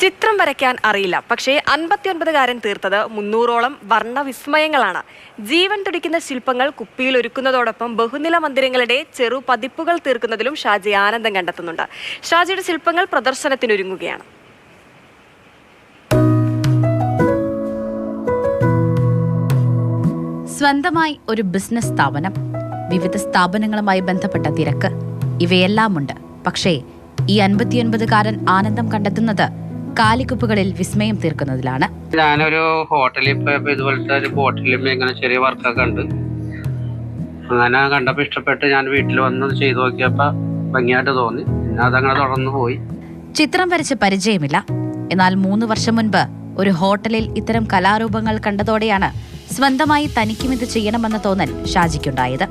ചിത്രം വരയ്ക്കാൻ അറിയില്ല, പക്ഷേ 59കാരൻ തീർത്തത് 300ഓളം വർണ്ണവിസ്മയങ്ങളാണ്. ജീവൻ തുടിക്കുന്ന ശില്പങ്ങൾ കുപ്പിയിൽ ഒരുക്കുന്നതോടൊപ്പം ബഹുനില മന്ദിരങ്ങളുടെ ചെറു പതിപ്പുകൾ തീർക്കുന്നതിലും ഷാജി ആനന്ദം കണ്ടെത്തുന്നുണ്ട്. ഷാജിയുടെ ശില്പങ്ങൾ പ്രദർശനത്തിനൊരുങ്ങുകയാണ്. സ്വന്തമായി ഒരു ബിസിനസ് സ്ഥാപനം, വിവിധ സ്ഥാപനങ്ങളുമായി ബന്ധപ്പെട്ട തിരക്ക്, ഇവയെല്ലാമുണ്ട്. പക്ഷേ ഈ 59കാരൻ ആനന്ദം കണ്ടെത്തുന്നത് കാലിക്കുപ്പുകളിൽ വിസ്മയം തീർക്കുന്നതിലാണ്. ഞാനൊരു ഹോട്ടലിൽ പോയപ്പോൾ ഇതുപോലത്തെ ഒരു ബോട്ടിലും ഇങ്ങനെ ചെറിയ വർക്കൊക്കെ ഉണ്ട്. അങ്ങനെ കണ്ടപ്പോൾ ഇഷ്ടപ്പെട്ട് ഞാൻ വീട്ടിൽ വന്ന് ചെയ്തു നോക്കിയപ്പോൾ ഭംഗിയായിട്ട് തോന്നി. പിന്നെ അതങ്ങനെ തുടർന്ന് പോയി. ചിത്രം വരച്ച് പരിചയമില്ല. എന്നാൽ 3 വർഷം മുൻപ് ഒരു ഹോട്ടലിൽ ഇത്തരം കലാരൂപങ്ങൾ കണ്ടതോടെയാണ് സ്വന്തമായി തനിക്കും ഇത് ചെയ്യണമെന്ന തോന്നൽ ഷാജിക്കുണ്ടായത്.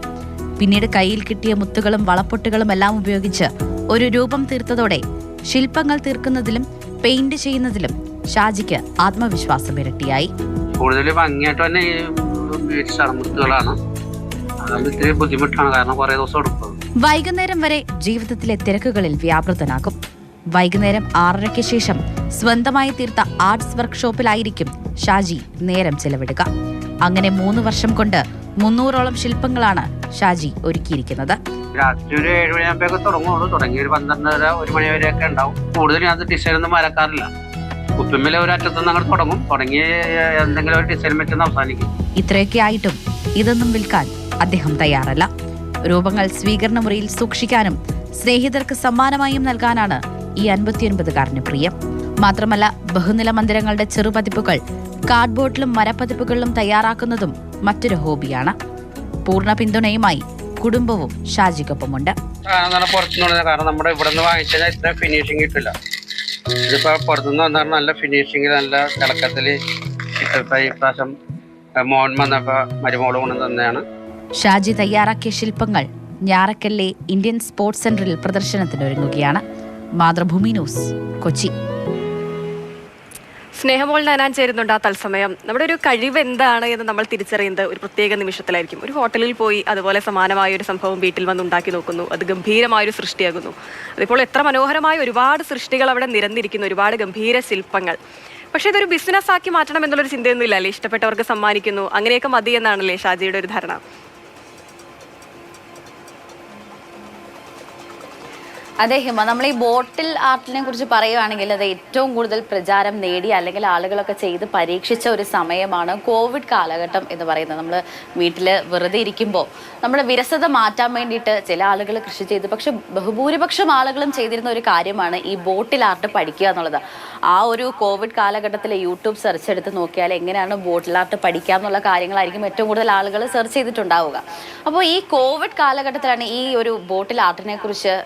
പിന്നീട് കയ്യിൽ കിട്ടിയ മുത്തുകളും വളപ്പൊട്ടുകളും എല്ലാം ഉപയോഗിച്ച് ഒരു രൂപം തീർത്തതോടെ ശില്പങ്ങൾ തീർക്കുന്നതിലും പെയിന്റ് ചെയ്യുന്നതിലും ഷാജിക്ക് ആത്മവിശ്വാസം ഇരട്ടിയായി. കൂടുതൽ ഭംഗിയായിട്ട് തന്നെ ഈ മുത്തുകളാണ്. അതുകൊണ്ട് ഇത്തിരി ബുദ്ധിമുട്ടാണ്, കാരണം കുറെ ദിവസം എടുക്കും. വൈകുന്നേരം വരെ ജീവിതത്തിലെ തിരക്കുകളിൽ വ്യാപൃതനാകും. വൈകുന്നേരം 6:30-ക്ക് ശേഷം സ്വന്തമായി തീർത്ത ആർട്സ് വർക്ക്ഷോപ്പിലായിരിക്കും ഷാജി നേരം ചെലവിടുക. അങ്ങനെ 3 വർഷം കൊണ്ട് 300ഓളം ശില്പങ്ങളാണ് ഷാജി ഒരുക്കിയിരിക്കുന്നത്. രാത്രി ഒരു 7 മണിയാകുമ്പോഴൊക്കെ തുടങ്ങുള്ളൂ. തുടങ്ങി ഒരു 12:30 1 മണി വരെയൊക്കെ ഉണ്ടാവും. കൂടുതൽ ഞാൻ ഡിസൈൻ ഒന്നും വരക്കാറില്ല. കുപ്പിമ്മലെ ഒരു അറ്റത്തുനിന്ന് അങ്ങോട്ട് തുടങ്ങി എന്തെങ്കിലും ഒരു ഡിസൈൻ വെച്ചെന്ന് അവസാനിക്കും. ഇത്രയൊക്കെ ആയിട്ടും ഇതൊന്നും വിൽക്കാൻ അദ്ദേഹം തയ്യാറല്ല. രൂപങ്ങൾ സ്വീകരണ മുറിയിൽ സൂക്ഷിക്കാനും സ്നേഹിതർക്ക് സമ്മാനമായും നൽകാനാണ് ഈ 59കാരന് പ്രിയം. മാത്രമല്ല, ബഹുനില മന്ദിരങ്ങളുടെ ചെറുപതിപ്പുകൾ കാർഡ്ബോർഡിലും മരപ്പതിപ്പുകളിലും തയ്യാറാക്കുന്നതും മറ്റൊരു ഹോബിയാണ്. പൂർണ്ണ പിന്തുണയുമായി കുടുംബവും ഷാജിക്കൊപ്പമുണ്ട്. കാരണം നമ്മുടെ ഇവിടെ നിന്ന് വാങ്ങിച്ചാൽ ഇത്ര ഫിനിഷിങ് കിട്ടില്ല. ഇതിപ്പോ പുറത്തുനിന്ന് വന്നാൽ നല്ല ഫിനിഷിങ്, നല്ല തിളക്കത്തില് ഇപ്രാവശ്യം മോൻ വന്നപ്പോ മരുമോള് കൊണ്ട് തന്നെയാണ്. ഷാജി തയ്യാറാക്കിയ ശില്പങ്ങൾ ഞാറക്കലിലെ ഇന്ത്യൻ സ്പോർട്സ് സെന്ററിൽ പ്രദർശനത്തിനൊരുങ്ങുകയാണ്. മാതൃഭൂമി ന്യൂസ്, കൊച്ചി. സ്നേഹമോൾ നാനാൻ ചേരുന്നുണ്ട്. ആ തത്സമയം നമ്മുടെ ഒരു കഴിവ് എന്താണ് എന്ന് നമ്മൾ തിരിച്ചറിയുന്നത് ഒരു പ്രത്യേക നിമിഷത്തിലായിരിക്കും. ഒരു ഹോട്ടലിൽ പോയി അതുപോലെ സമാനമായ ഒരു സംഭവം വീട്ടിൽ വന്ന് ഉണ്ടാക്കി നോക്കുന്നു. അത് ഗംഭീരമായൊരു സൃഷ്ടിയാകുന്നു. അതിപ്പോൾ എത്ര മനോഹരമായ ഒരുപാട് സൃഷ്ടികൾ അവിടെ നിരന്നിരിക്കുന്നു, ഒരുപാട് ഗംഭീര ശില്പങ്ങൾ. പക്ഷേ ഇതൊരു ബിസിനസ് ആക്കി മാറ്റണം എന്നുള്ളൊരു ചിന്തയൊന്നും ഇല്ലല്ലേ? ഇഷ്ടപ്പെട്ടവർക്ക് സമ്മാനിക്കുന്നു, അങ്ങനെയൊക്കെ മതി എന്നാണല്ലേ ഷാജിയുടെ ഒരു ധാരണ? അതെ ഹിമ, നമ്മൾ ഈ ബോട്ടിൽ ആർട്ടിനെ കുറിച്ച് പറയുകയാണെങ്കിൽ അത് ഏറ്റവും കൂടുതൽ പ്രചാരം നേടി അല്ലെങ്കിൽ ആളുകളൊക്കെ ചെയ്ത് പരീക്ഷിച്ച ഒരു സമയമാണ് കോവിഡ് കാലഘട്ടം എന്ന് പറയുന്നത്. നമ്മൾ വീട്ടിൽ വെറുതെ ഇരിക്കുമ്പോൾ നമ്മുടെ വിരസത മാറ്റാൻ വേണ്ടിയിട്ട് ചില ആളുകൾ കൃഷി ചെയ്ത്, പക്ഷെ ബഹുഭൂരിപക്ഷം ആളുകളും ചെയ്തിരുന്ന ഒരു കാര്യമാണ് ഈ ബോട്ടിൽ ആർട്ട് പഠിക്കുക എന്നുള്ളത്. ആ ഒരു കോവിഡ് കാലഘട്ടത്തിൽ യൂട്യൂബ് സെർച്ച് എടുത്ത് നോക്കിയാൽ എങ്ങനെയാണ് ബോട്ടിൽ ആർട്ട് പഠിക്കുക എന്നുള്ള കാര്യങ്ങളായിരിക്കും ഏറ്റവും കൂടുതൽ ആളുകൾ സെർച്ച് ചെയ്തിട്ടുണ്ടാവുക. അപ്പോൾ ഈ കോവിഡ് കാലഘട്ടത്തിലാണ് ഈ ഒരു ബോട്ടിൽ ആർട്ടിനെ കുറിച്ച്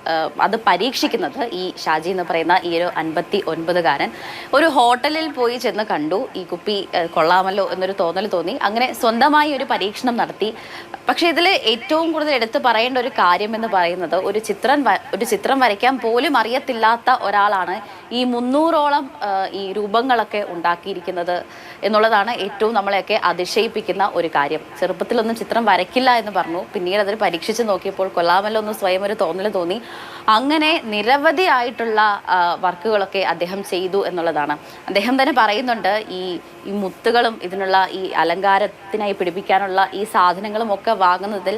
അത് പരീക്ഷിക്കുന്നത്. ഈ ഷാജി എന്ന് പറയുന്ന ഈ ഒരു 59കാരൻ ഒരു ഹോട്ടലിൽ പോയി ചെന്ന് കണ്ടു. ഈ കുപ്പി കൊള്ളാമല്ലോ എന്നൊരു തോന്നൽ തോന്നി. അങ്ങനെ സ്വന്തമായി ഒരു പരീക്ഷണം നടത്തി. പക്ഷെ ഇതിൽ ഏറ്റവും കൂടുതൽ എടുത്തു പറയേണ്ട ഒരു കാര്യം എന്ന് പറയുന്നത് ഒരു ചിത്രം വരയ്ക്കാൻ പോലും അറിയത്തില്ലാത്ത ഒരാളാണ് ഈ 300ഓളം ഈ രൂപങ്ങളൊക്കെ ഉണ്ടാക്കിയിരിക്കുന്നത് എന്നുള്ളതാണ് ഏറ്റവും നമ്മളെയൊക്കെ അതിശയിപ്പിക്കുന്ന ഒരു കാര്യം. ചെറുപ്പത്തിലൊന്നും ചിത്രം വരയ്ക്കില്ല എന്ന് പറഞ്ഞു. പിന്നീട് അതിൽ പരീക്ഷിച്ച് നോക്കിയപ്പോൾ കൊള്ളാമല്ലോ എന്ന് സ്വയം ഒരു തോന്നൽ തോന്നി. അങ്ങനെ നിരവധി ആയിട്ടുള്ള വർക്കുകളൊക്കെ അദ്ദേഹം ചെയ്തു എന്നുള്ളതാണ്. അദ്ദേഹം തന്നെ പറയുന്നുണ്ട്, ഈ മുത്തുകളും ഇതിനുള്ള ഈ അലങ്കാരത്തിനായി പിടിപ്പിക്കാനുള്ള ഈ സാധനങ്ങളും ഒക്കെ വാങ്ങുന്നതിൽ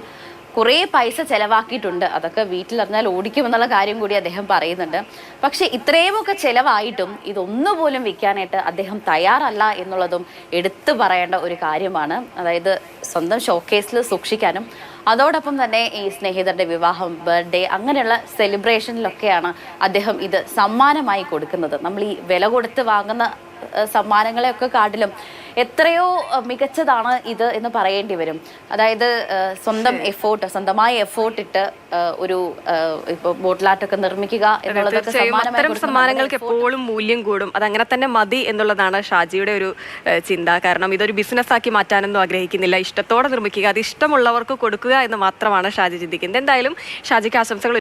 കുറേ പൈസ ചിലവാക്കിയിട്ടുണ്ട്. അതൊക്കെ വീട്ടിലറിഞ്ഞാൽ ഓടിക്കുമെന്നുള്ള കാര്യം കൂടി അദ്ദേഹം പറയുന്നുണ്ട്. പക്ഷെ ഇത്രയുമൊക്കെ ചിലവായിട്ടും ഇതൊന്നുപോലും വിൽക്കാനായിട്ട് അദ്ദേഹം തയ്യാറല്ല എന്നുള്ളതും എടുത്തു പറയേണ്ട ഒരു കാര്യമാണ്. അതായത് സ്വന്തം ഷോക്കേസിൽ സൂക്ഷിക്കാനും അതോടൊപ്പം തന്നെ ഈ സ്നേഹിതരുടെ വിവാഹം, ബർത്ത്ഡേ, അങ്ങനെയുള്ള സെലിബ്രേഷനിലൊക്കെയാണ് അദ്ദേഹം ഇത് സമ്മാനമായി കൊടുക്കുന്നത്. നമ്മൾ ഈ വില കൊടുത്ത് വാങ്ങുന്ന സമ്മാനങ്ങളെയൊക്കെ കാട്ടിലും എത്രയോ മികച്ചതാണ് ഇത് എന്ന് പറയേണ്ടി വരും. അതായത് സ്വന്തമായി എഫോർട്ട് ഇട്ട് ഒരു ഇപ്പോൾ ബോട്ടിലാട്ടൊക്കെ നിർമ്മിക്കുക എന്നുള്ളതൊക്കെ സമ്മാനങ്ങൾക്ക് എപ്പോഴും മൂല്യം കൂടും. അതങ്ങനെ തന്നെ മതി എന്നുള്ളതാണ് ഷാജിയുടെ ഒരു ചിന്ത. കാരണം ഇതൊരു ബിസിനസ് ആക്കി മാറ്റാനൊന്നും ആഗ്രഹിക്കുന്നില്ല. ഇഷ്ടത്തോടെ നിർമ്മിക്കുക, അത് ഇഷ്ടമുള്ളവർക്ക് കൊടുക്കുക എന്ന് മാത്രമാണ് ഷാജി ചിന്തിക്കുന്നത്. എന്തായാലും ഷാജിക്ക് ആശംസകൾ.